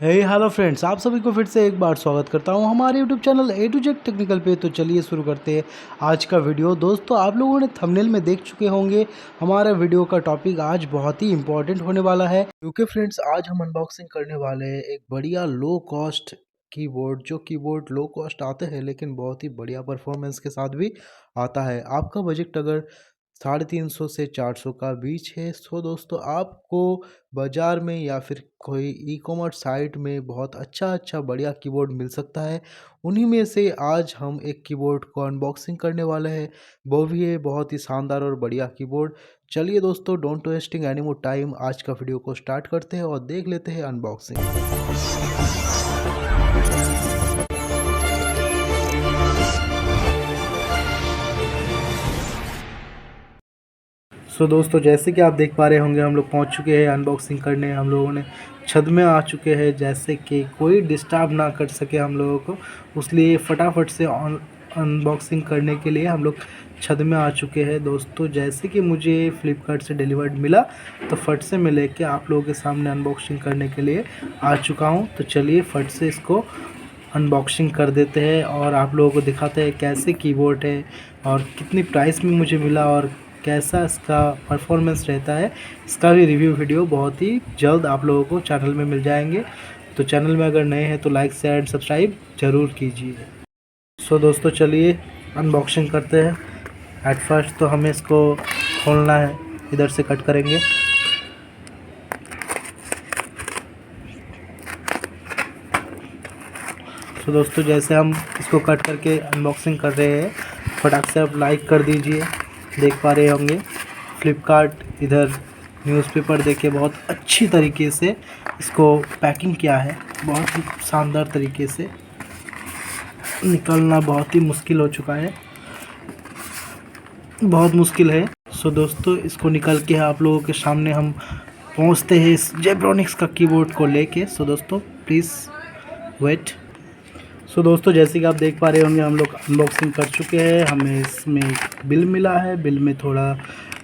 हे hello friends, आप सभी को फिर से एक बार स्वागत करता हूं हमारे YouTube channel A to Z technical पे। तो चलिए शुरू करते हैं आज का वीडियो। दोस्तों, आप लोगों ने थंबनेल में देख चुके होंगे हमारा वीडियो का टॉपिक आज बहुत ही इंपॉर्टेंट होने वाला है, क्योंकि फ्रेंड्स आज हम अनबॉक्सिंग करने वाले हैं एक बढ़िया लो कॉस्ट कीबोर्ड। जो कीबोर्ड लो कॉस्ट आते हैं लेकिन बहुत ही बढ़िया परफॉर्मेंस के साथ भी आता है। आपका बजट अगर 350 से 400 का बीच है, सो दोस्तों आपको बाज़ार में या फिर कोई ई कॉमर्स साइट में बहुत अच्छा बढ़िया कीबोर्ड मिल सकता है। उन्हीं में से आज हम एक कीबोर्ड को अनबॉक्सिंग करने वाले हैं, वो भी है बहुत ही शानदार और बढ़िया कीबोर्ड। चलिए दोस्तों, don't wasting any more time, आज का वीडियो को स्टार्ट करते हैं और देख लेते हैं अनबॉक्सिंग। सो दोस्तों, जैसे कि आप देख पा रहे होंगे हम लोग पहुंच चुके हैं अनबॉक्सिंग करने। हम लोगों ने छत में आ चुके हैं, जैसे कि कोई डिस्टर्ब ना कर सके हम लोगों को, इसलिए फटाफट से अनबॉक्सिंग करने के लिए हम लोग छत में आ चुके हैं। दोस्तों, जैसे कि मुझे फ्लिपकार्ट से डिलीवर्ड मिला तो फट से मैं लेके आप लोगों के सामने अनबॉक्सिंग करने के लिए आ चुका हूँ। तो चलिए फट से इसको अनबॉक्सिंग कर देते हैं और आप लोगों को दिखाते हैं कैसे कीबोर्ड है और कितनी प्राइस में मुझे मिला और कैसा इसका परफॉर्मेंस रहता है। इसका भी रिव्यू वीडियो बहुत ही जल्द आप लोगों को चैनल में मिल जाएंगे। तो चैनल में अगर नए हैं तो लाइक शेयर एंड सब्सक्राइब ज़रूर कीजिए। सो दोस्तों, चलिए अनबॉक्सिंग करते हैं। एट फर्स्ट तो हमें इसको खोलना है, इधर से कट करेंगे। तो दोस्तों, जैसे हम इसको कट करके अनबॉक्सिंग कर रहे हैं, फटाक से आप लाइक कर दीजिए। देख पा रहे होंगे फ्लिपकार्ट इधर न्यूज़पेपर देके बहुत अच्छी तरीके से इसको पैकिंग किया है। बहुत ही शानदार तरीके से, निकलना बहुत ही मुश्किल हो चुका है, बहुत मुश्किल है। सो दोस्तों, इसको निकल के आप लोगों के सामने हम पहुंचते हैं इस जेब्रॉनिक्स का कीबोर्ड को लेके। सो दोस्तों प्लीज़ वेट। सो दोस्तों, जैसे कि आप देख पा रहे होंगे हम लोग अनबॉक्सिंग कर चुके हैं। हमें इसमें एक बिल मिला है। बिल में थोड़ा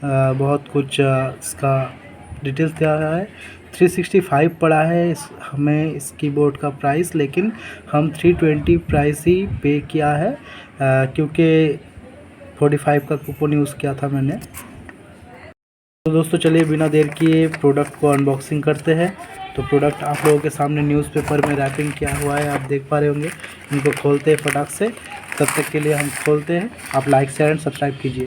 बहुत कुछ इसका डिटेल्स दिया है। 365 पड़ा है हमें इस कीबोर्ड का प्राइस, लेकिन हम 320 प्राइस ही पे किया है, क्योंकि 45 का कूपन यूज़ किया था मैंने। तो दोस्तों, चलिए बिना देर किए प्रोडक्ट को अनबॉक्सिंग करते हैं। तो प्रोडक्ट आप लोगों के सामने न्यूज़पेपर में रैपिंग किया हुआ है, आप देख पा रहे होंगे। इनको खोलते हैं फटाक से। तब तक के लिए हम खोलते हैं, आप लाइक शेयर एंड सब्सक्राइब कीजिए।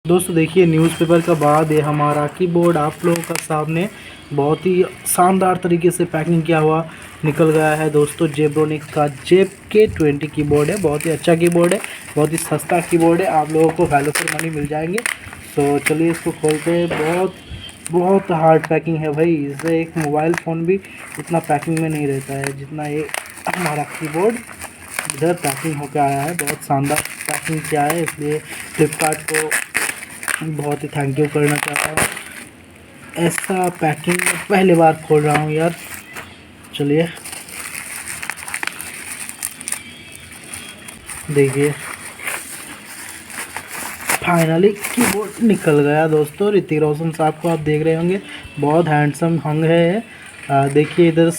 दोस्तों देखिए, न्यूज़पेपर का बाद ये हमारा कीबोर्ड आप लोगों का सामने बहुत ही शानदार तरीके से पैकिंग किया हुआ निकल गया है। दोस्तों, जेब्रॉनिक्स का JK20 कीबोर्ड है, बहुत ही अच्छा कीबोर्ड है, बहुत ही सस्ता कीबोर्ड है, आप लोगों को वैल्यू फॉर मनी मिल जाएंगे। तो चलिए इसको खोलते हैं। बहुत हार्ड पैकिंग है भाई, इससे एक मोबाइल फ़ोन भी उतना पैकिंग में नहीं रहता है जितना ये हमारा कीबोर्ड इधर पैकिंग होकर आया है। बहुत शानदार पैकिंग किया है, इसलिए फ्लिपकार्ट को बहुत ही थैंक यू करना चाहता हूँ। ऐसा पैकिंग पहली बार खोल रहा हूँ यार। चलिए देखिए, फाइनली कीबोर्ड निकल गया। दोस्तों, ऋतिक रोशन साहब को आप देख रहे होंगे, बहुत हैंडसम हंग है। देखिए इधर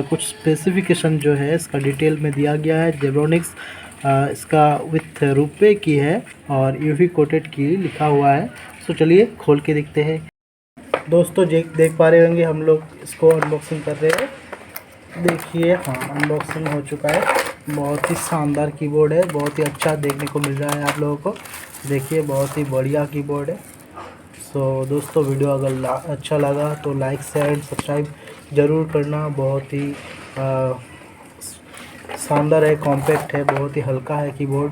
कुछ स्पेसिफिकेशन जो है इसका डिटेल में दिया गया है। जेब्रॉनिक्स इसका विथ रुपए की है और यूवी कोटेड की लिखा हुआ है। तो चलिए खोल के देखते हैं। दोस्तों, देख पा रहे होंगे हम लोग इसको अनबॉक्सिंग कर रहे हैं। देखिए, हाँ अनबॉक्सिंग हो चुका है। बहुत ही शानदार कीबोर्ड है, बहुत ही अच्छा देखने को मिल रहा है आप लोगों को। देखिए, बहुत ही बढ़िया कीबोर्ड है। सो दोस्तों, वीडियो अगर अच्छा लगा तो लाइक शेयर एंड सब्सक्राइब ज़रूर करना। बहुत ही शानदार है, कॉम्पैक्ट है, बहुत ही हल्का है कीबोर्ड,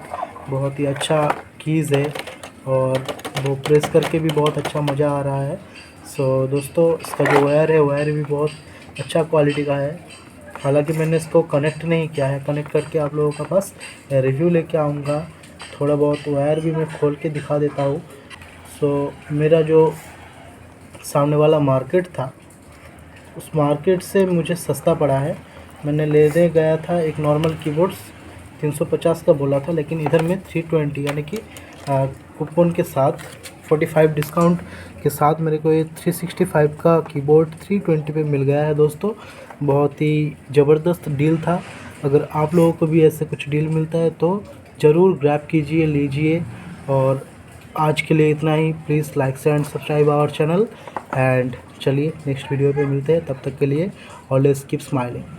बहुत ही अच्छा कीज़ है और वो प्रेस करके भी बहुत अच्छा मज़ा आ रहा है। सो दोस्तों, इसका जो वायर है, वायर भी बहुत अच्छा क्वालिटी का है। हालांकि मैंने इसको कनेक्ट नहीं किया है, कनेक्ट करके आप लोगों के पास रिव्यू लेके आऊँगा। थोड़ा बहुत वायर भी मैं खोल के दिखा देता हूँ। सो मेरा जो सामने वाला मार्केट था, उस मार्केट से मुझे सस्ता पड़ा है। मैंने लेने गया था एक नॉर्मल कीबोर्ड 350 का बोला था, लेकिन इधर में 320 यानी कि कूपन के साथ 45 डिस्काउंट के साथ मेरे को ये 365 का कीबोर्ड 320 पे मिल गया है दोस्तों। बहुत ही ज़बरदस्त डील था। अगर आप लोगों को भी ऐसे कुछ डील मिलता है तो ज़रूर ग्रैब कीजिए, लीजिए। और आज के लिए इतना ही। Please like share and subscribe our channel. And चलिए नेक्स्ट वीडियो पे मिलते हैं, तब तक के लिए ऑलवेज कीप स्माइलिंग।